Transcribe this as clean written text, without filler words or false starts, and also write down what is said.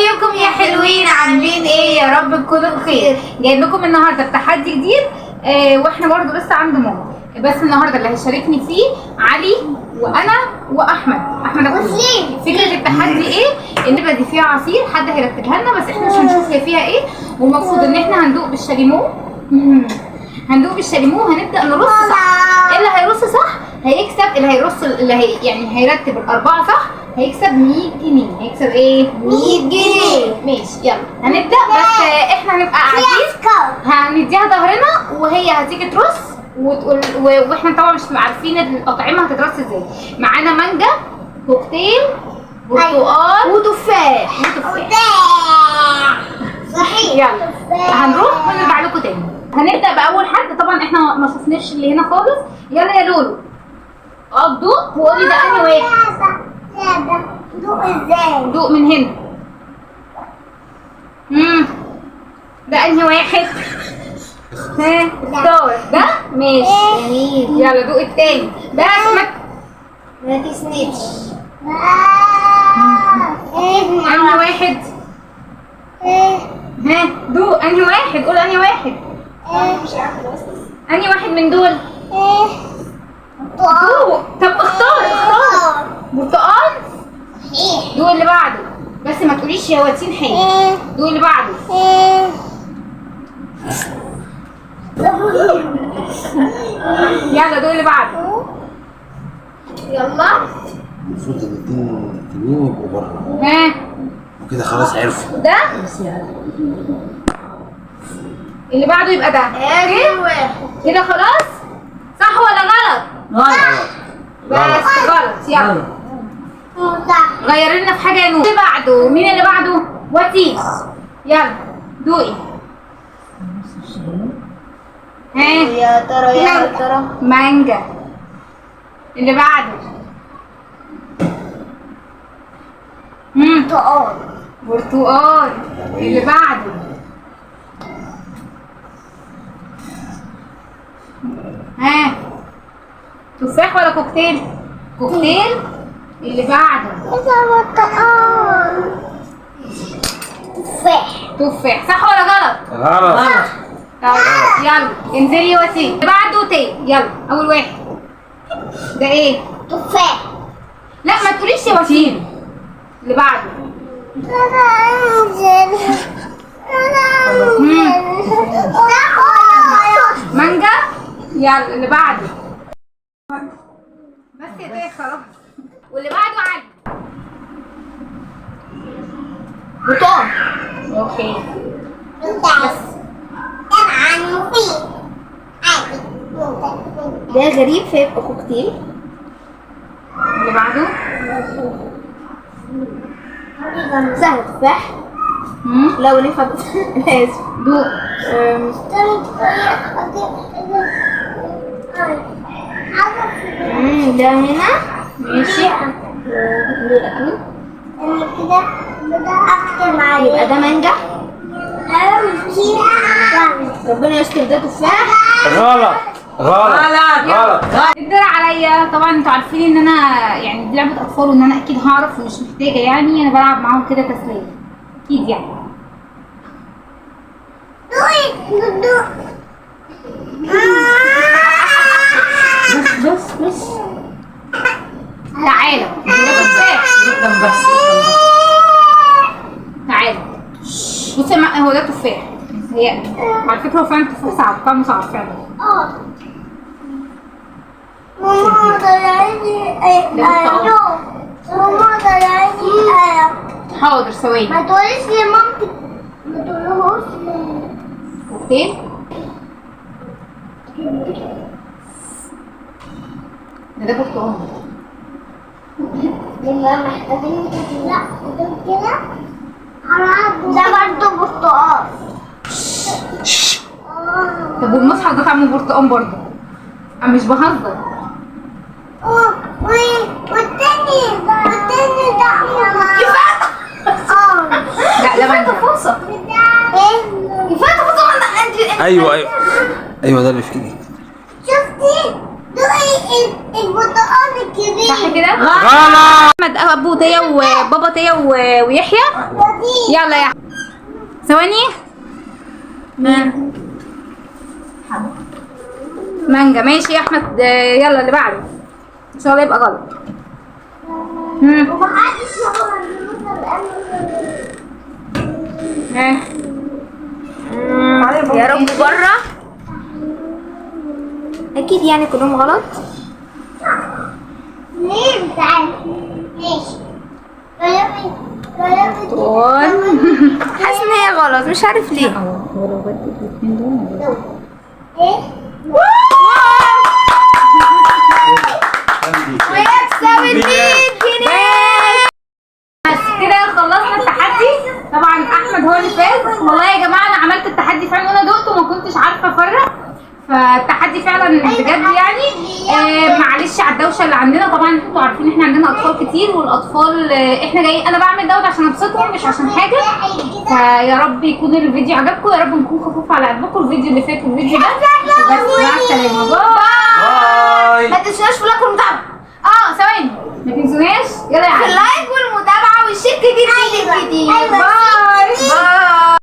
ازيكم يا حلوين؟ عاملين ايه؟ يا رب تكونوا بخير. جايب لكم النهارده بتحدي جديد. واحنا برضو لسه عند ماما، بس النهارده اللي هيشاركني فيه علي وانا واحمد اخويا. فكره التحدي ايه؟ النبله دي فيها عصير، حد هيرتبها لنا بس احنا مش هنشوف هي فيها ايه. والمفروض ان احنا هندوق بالشاليمو. وهنبدا نرص صح. اللي هيرص صح هيكسب، اللي هيرص يعني هيرتب الاربعه صح هيكسب 100 جنيه. هيكسب ايه؟ 100 جنيه. ماشي يلا هنبدا. بس احنا هنبقى قاعدين هنديها ظهرنا وهي هتيجي ترص وتقول واحنا طبعا مش عارفين الاطعمه هتترص ازاي. معانا مانجا، كوكتيل، برتقال وتفاح. صحيح. يلا هنروح ونرجع لكم تاني. هنبدا باول حد. طبعا احنا ما شفناش اللي هنا خالص. يلا يا لولو اقف دوق وقولي ده انهي واحد. دوق ازاي؟ دوق من هنا. ده انهي واحد؟ ها اختار ده. ماشي جميل. يلا دوق التاني. ده اسمك ما تسندش. انهي واحد؟ ها دوق انهي واحد. قول انهي واحد. انهي واحد من دول؟ دوق. طب اختار. برتقال. دوق اللي بعده. بس ما تقوليش يا واتين حاجه. دوق اللي بعده. يلا دوق اللي بعده. يلا. المفروض الاتنين التانيين يبقوا بره. ها وكده خلاص عرفوا. ده اللي بعده يبقى ده. كده خلاص. صح ولا غلط؟ بس غلط. يلا غير لنا في حاجه يا نور. اللي بعده مين؟ اللي بعده واتين. يلا دوقي. ها يا ترى مانجا. اللي بعده برتقال. اللي بعده ها تفاح ولا كوكتيل؟ كوكتيل. اللي بعده تفاح. صح ولا غلط؟ غلط. طيب يلا انزلي يا وسيم. اللي بعده تاني. يلا اول واحد ده ايه؟ تفاح. لا ما تقوليش يا وسيم. اللي بعده مانجا. يلا اللي بعده. بس يا ده خلاص. واللي بعده علي. برتقال. اوكي بس ده غريب فيبقى كوكتيل. اللي بعده سهل. تفاح. لو نفع لازم دوق. ده هنا ماشي. كده اكتب عليه. يبقى ده مانجا. ربنا يستر. ده تفاح. غلط. الدرع عليا. طبعا انتوا عارفين ان انا يعني دي لعبه اطفال وان انا اكيد هعرف ومش محتاجه يعني انا بلعب معاهم كده تسليه اكيد يعني. بس تعالى. ده تفاح. تعالى بصي هو ده تفاح. هي على فكره هو فعلا تفاح صعب. طعمه صعب فعلا. ماما طلعيني ماما طلعيني. حاضر ثواني. ما تقوليش لمامتك. ما تقولهوش. كوكتيل. ده برتقال. يبقى محتاجين لا كده. ده برضه برتقال. طب والمصحف ده طعمه برتقال برضه. انا مش بهزر. والتاني ده كفايه. لا ده مانجا. فرصة. كفايه فرصه. انت ايوه ده اللي في ايدي. شفتي؟ دوقي البرتقال الكبير. صح كده؟ غلط. احمد ابو تيا وبابا تيا ويحيى. يلا يا احمد ثواني. مانجا. ماشي يا احمد. يلا اللي بعده ان شاء الله يبقى غلط. ومحدش يا رب بره. اكيد يعني كلهم غلط. ليه مش عارف؟ ماشي. حاسه ان هي غلط مش عارف ليه. ايه؟ ويكسب ال 100 جنيه. بس كده خلصنا التحدي. طبعا احمد هو اللي فاز. والله يا جماعه انا عملت التحدي فعلا وانا دقته وما كنتش عارفه افرق، فالتحدي فعلا بجد يعني. معلش على الدوشه اللي عندنا. طبعا انتوا عارفين احنا عندنا اطفال كتير، والاطفال احنا جايين. انا بعمل دوت عشان ابسطهم مش عشان حاجه. فيا رب يكون الفيديو عجبكم، يا رب نكون خفوف على قلبكم. الفيديو اللي فات والفيديو ده بس. مع السلامه. باي. ما تنسوناش في اللايك والمتابعة. ثواني ما تنسوناش. يلا يا في اللايك والمتابعة والشير كتير. باي.